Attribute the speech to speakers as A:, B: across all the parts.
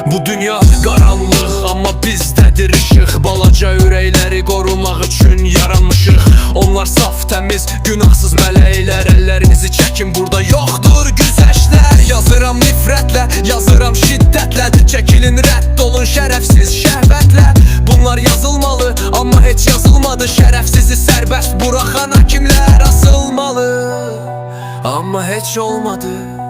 A: Bu dünya qaranlıq, amma bizdədir işıq. Balaca ürəkləri qorumaq üçün yaranmışıq. Onlar saf, təmiz, günahsız mələklər. Əllərinizi çəkin, burada yoxdur güzəştlər. Yazıram nifrətlə, yazıram şiddətlə. Çəkilin, rədd olun şərəfsiz şəhvətlə. Bunlar yazılmalı, amma heç yazılmadı. Şərəfsizi sərbəst buraxan hakimlər asılmalı. Amma heç olmadı.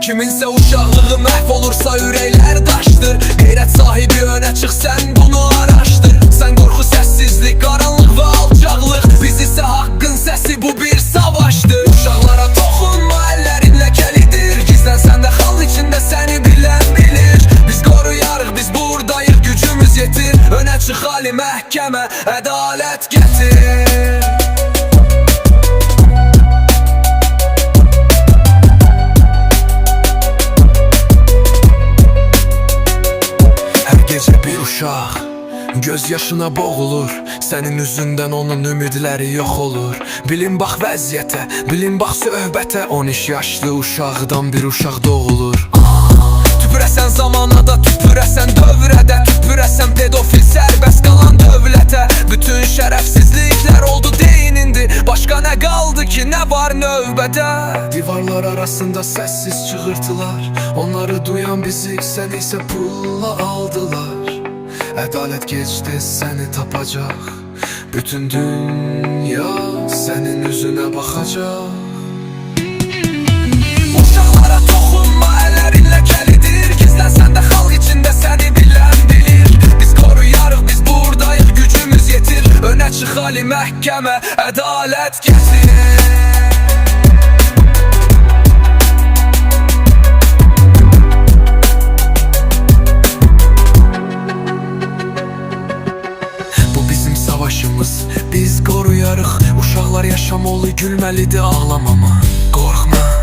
A: Kiminsə uşaqlığı məhv olursa ürəklər daşdır. Qeyrət sahibi önə çıx, sən bunu araşdır. Sən qorxu, səssizlik, qaranlıq və alçaqlıq. Biz isə haqqın səsi, bu bir savaşdır. Uşaqlara toxunma, əllərin ləkəlidir. Gizlənsən də xal içində səni bilən bilir. Biz qoruyarıq, biz buradayıq, gücümüz yetir. Önə çıx ali məhkəmə, ədalət gətir. Göz yaşına boğulur, sənin üzündən onun ümidləri yox olur. Bilin bax vəziyyətə, bilin bax söhbətə. 13 yaşlı uşaqdan bir uşaq doğulur. Tüpürəsən zamana da, tüpürəsən dövrədə. Tüpürəsən pedofil sərbəst qalan dövlətə. Bütün şərəfsizliklər oldu deyinindi. Başqa nə qaldı ki, nə var növbədə? Divarlar arasında səssiz çığırtılar. Onları duyan bizi, sən isə pulla aldılar. Ədalət gecdə səni tapacaq. Bütün dünya sənin üzünə baxacaq. Uşaqlara toxunma, əllərin ləkəlidir. Gizlənsən də xalq içində səni bilən bilir. Biz qoruyarıq, biz buradayıq, gücümüz yetir. Önə çıx ali məhkəmə, ədalət gətir. Biz qoruyarıq, uşaqlar yaşamalı, gülməlidir, ağlamama. Qorxma.